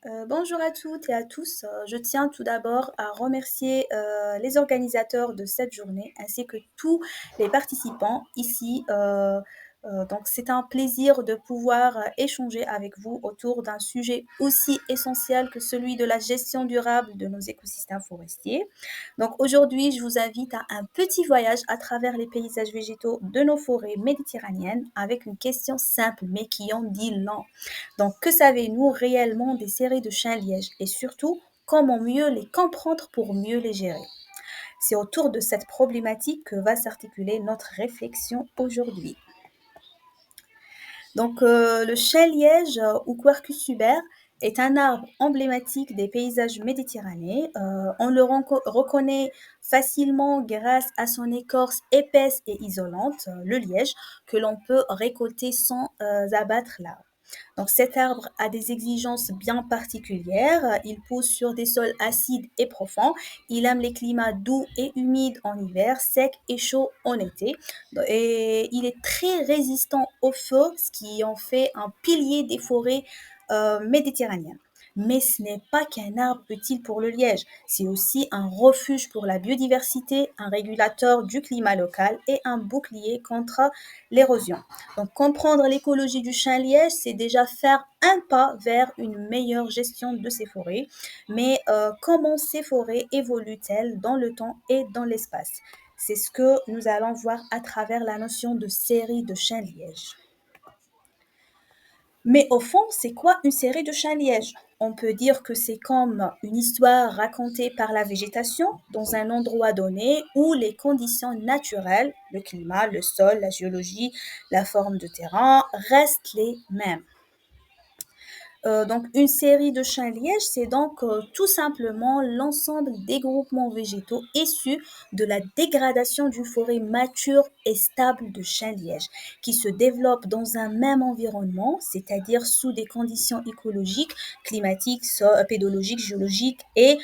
Bonjour à toutes et à tous. Je tiens tout d'abord à remercier les organisateurs de cette journée ainsi que tous les participants ici. Donc, c'est un plaisir de pouvoir échanger avec vous autour d'un sujet aussi essentiel que celui de la gestion durable de nos écosystèmes forestiers. Donc, aujourd'hui, je vous invite à un petit voyage à travers les paysages végétaux de nos forêts méditerranéennes avec une question simple mais qui en dit long. Donc, que savez-nous réellement des séries de chiens-lièges et surtout, comment mieux les comprendre pour mieux les gérer? C'est autour de cette problématique que va s'articuler notre réflexion aujourd'hui. Donc, le chêne-liège ou Quercus suber est un arbre emblématique des paysages méditerranéens. On le reconnaît facilement grâce à son écorce épaisse et isolante, le liège, que l'on peut récolter sans abattre l'arbre. Donc cet arbre a des exigences bien particulières. Il pousse sur des sols acides et profonds. Il aime les climats doux et humides en hiver, secs et chauds en été. Et il est très résistant au feu, ce qui en fait un pilier des forêts méditerranéennes. Mais ce n'est pas qu'un arbre utile pour le liège, c'est aussi un refuge pour la biodiversité, un régulateur du climat local et un bouclier contre l'érosion. Donc comprendre l'écologie du chêne-liège, c'est déjà faire un pas vers une meilleure gestion de ces forêts. Mais comment ces forêts évoluent-elles dans le temps et dans l'espace? C'est ce que nous allons voir à travers la notion de série de chêne-liège. Mais au fond, c'est quoi une série de chêne-liège? On peut dire que c'est comme une histoire racontée par la végétation dans un endroit donné où les conditions naturelles, le climat, le sol, la géologie, la forme de terrain, restent les mêmes. Donc, une série de chênes-lièges, c'est donc tout simplement l'ensemble des groupements végétaux issus de la dégradation d'une forêt mature et stable de chênes-lièges, qui se développent dans un même environnement, c'est-à-dire sous des conditions écologiques, climatiques, pédologiques, géologiques et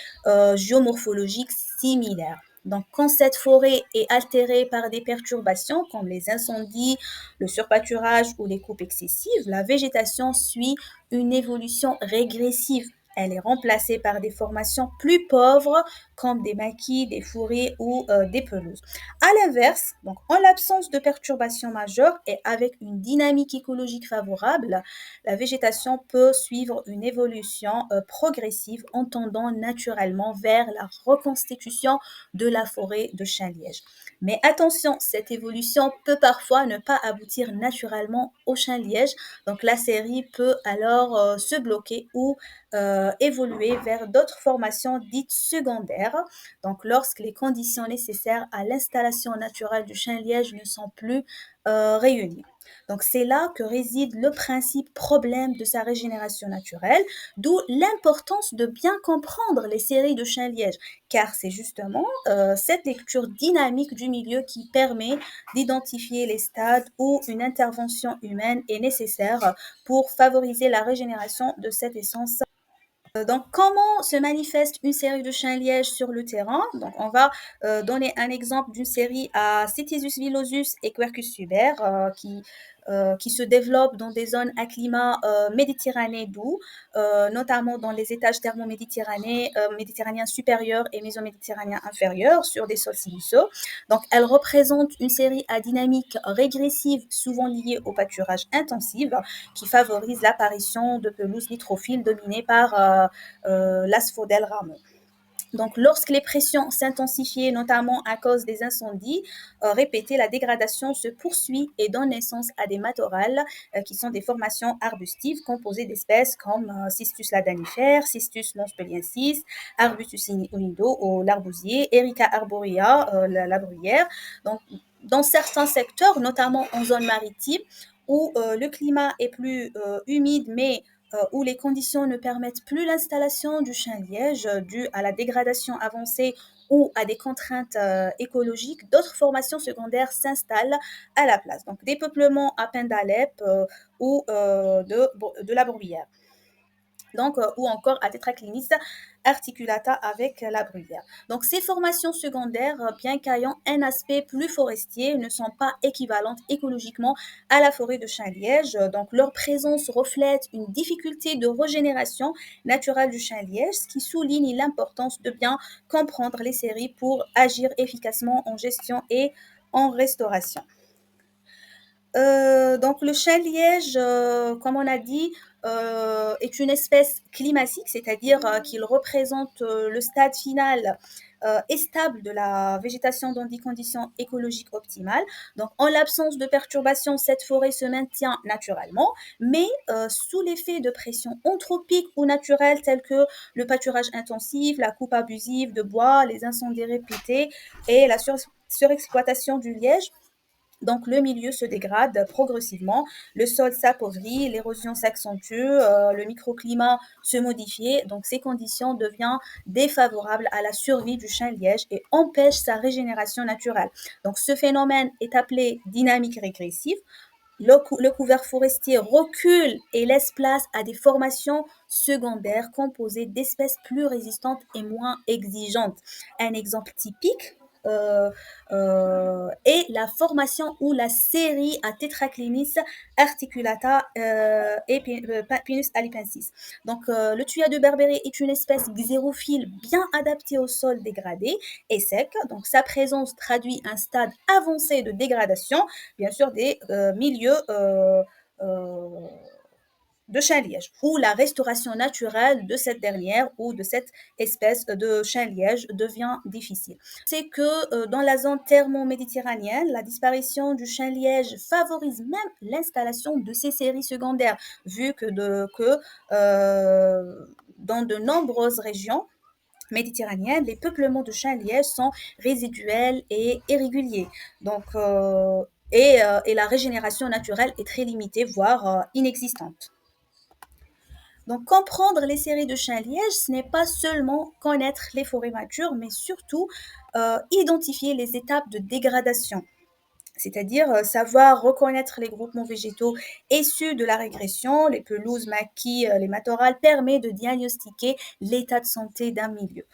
géomorphologiques similaires. Donc, quand cette forêt est altérée par des perturbations comme les incendies, le surpâturage ou les coupes excessives, la végétation suit une évolution régressive. Elle est remplacée par des formations plus pauvres comme des maquis, des fourrés ou des pelouses. À l'inverse, donc en l'absence de perturbations majeures et avec une dynamique écologique favorable, la végétation peut suivre une évolution progressive en tendant naturellement vers la reconstitution de la forêt de chêne-liège. Mais attention, cette évolution peut parfois ne pas aboutir naturellement au chêne-liège, donc la série peut alors se bloquer ou évoluer vers d'autres formations dites secondaires. Donc lorsque les conditions nécessaires à l'installation naturelle du chêne-liège ne sont plus réunies. Donc c'est là que réside le principe problème de sa régénération naturelle, d'où l'importance de bien comprendre les séries de chêne-liège, car c'est justement cette lecture dynamique du milieu qui permet d'identifier les stades où une intervention humaine est nécessaire pour favoriser la régénération de cette essence. Donc, comment se manifeste une série de chênes-lièges sur le terrain? Donc, on va donner un exemple d'une série à Ctesius villosus et Quercus suber qui se développe dans des zones à climat méditerranéen doux, notamment dans les étages méditerranéens supérieurs et mésoméditerranéens inférieurs sur des sols siliceux. Donc, elle représente une série à dynamique régressive, souvent liée au pâturage intensif, qui favorise l'apparition de pelouses nitrophiles dominées par l'asphodèle rameux. Donc, lorsque les pressions s'intensifient, notamment à cause des incendies répétés, la dégradation se poursuit et donne naissance à des matorrales qui sont des formations arbustives composées d'espèces comme Cistus ladanifère, Cistus montpelliensis, Arbutus unido ou l'arbousier, Erica arborea, la bruyère. Donc, dans certains secteurs, notamment en zone maritime, où le climat est plus humide, mais où les conditions ne permettent plus l'installation du chêne-liège dû à la dégradation avancée ou à des contraintes écologiques, d'autres formations secondaires s'installent à la place. Donc des peuplements à Pindalep ou de la Bruyère. donc, ou encore à Tetraclinis articulata avec la bruyère. Donc, ces formations secondaires, bien qu'ayant un aspect plus forestier, ne sont pas équivalentes écologiquement à la forêt de chêne-liège. Donc, leur présence reflète une difficulté de régénération naturelle du chêne-liège, ce qui souligne l'importance de bien comprendre les séries pour agir efficacement en gestion et en restauration. Donc le chêne-liège, comme on a dit, est une espèce climatique, c'est-à-dire qu'il représente le stade final et stable de la végétation dans des conditions écologiques optimales. Donc en l'absence de perturbations, cette forêt se maintient naturellement, mais sous l'effet de pressions anthropiques ou naturelles telles que le pâturage intensif, la coupe abusive de bois, les incendies répétés et la surexploitation du liège, donc le milieu se dégrade progressivement, le sol s'appauvrit, l'érosion s'accentue, le microclimat se modifie, donc ces conditions deviennent défavorables à la survie du chêne-liège et empêchent sa régénération naturelle. Donc ce phénomène est appelé dynamique régressive. Le couvert forestier recule et laisse place à des formations secondaires composées d'espèces plus résistantes et moins exigeantes. Un exemple typique est la formation ou la série à Tetraclinis articulata et Pinus alipensis. Donc, le thuya de Berbéré est une espèce xérophile bien adaptée au sol dégradé et sec. Donc, sa présence traduit un stade avancé de dégradation, bien sûr, des milieux euh, de chêne-liège, ou la restauration naturelle de cette dernière ou de cette espèce de chêne-liège devient difficile. C'est que dans la zone thermo-méditerranéenne, la disparition du chêne-liège favorise même l'installation de ces séries secondaires, vu que dans de nombreuses régions méditerranéennes, les peuplements de chêne-liège sont résiduels et irréguliers. Donc, et la régénération naturelle est très limitée, voire inexistante. Donc, comprendre les séries de chêne-liège, ce n'est pas seulement connaître les forêts matures, mais surtout identifier les étapes de dégradation, c'est-à-dire savoir reconnaître les groupements végétaux issus de la régression, les pelouses, maquis, les matorrales, permet de diagnostiquer l'état de santé d'un milieu.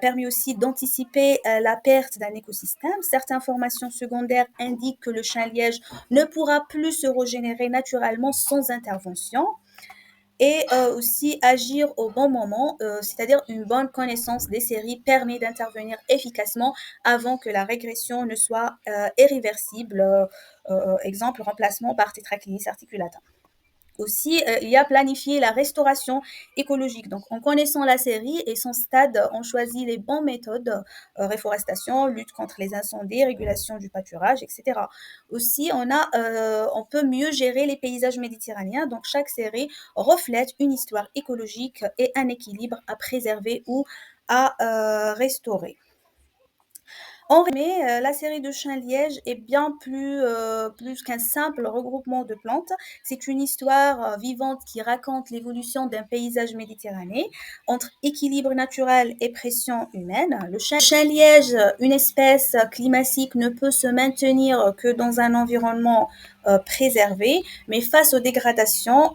Permet aussi d'anticiper la perte d'un écosystème. Certaines formations secondaires indiquent que le chêne-liège ne pourra plus se régénérer naturellement sans intervention et aussi agir au bon moment, c'est-à-dire une bonne connaissance des séries permet d'intervenir efficacement avant que la régression ne soit irréversible, exemple remplacement par Tetraclinis articulata. Aussi, il y a planifié la restauration écologique. Donc, en connaissant la série et son stade, on choisit les bonnes méthodes, réforestation, lutte contre les incendies, régulation du pâturage, etc. Aussi, on peut mieux gérer les paysages méditerranéens. Donc, chaque série reflète une histoire écologique et un équilibre à préserver ou à restaurer. En résumé, la série de chêne-liège est bien plus qu'un simple regroupement de plantes. C'est une histoire vivante qui raconte l'évolution d'un paysage méditerranéen entre équilibre naturel et pression humaine. Le chêne-liège, une espèce climatique, ne peut se maintenir que dans un environnement préservé, mais face aux dégradations,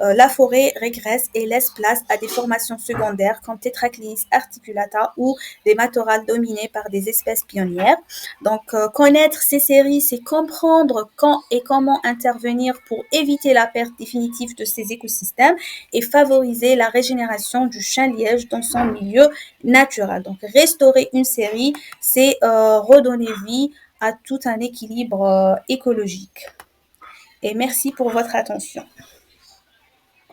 la forêt régresse et laisse place à des formations secondaires comme Tetraclinis articulata ou des matorrales dominés par des espèces pionnières. Donc, connaître ces séries, c'est comprendre quand et comment intervenir pour éviter la perte définitive de ces écosystèmes et favoriser la régénération du chêne-liège dans son milieu naturel. Donc, restaurer une série, c'est redonner vie à tout un équilibre écologique. Et merci pour votre attention.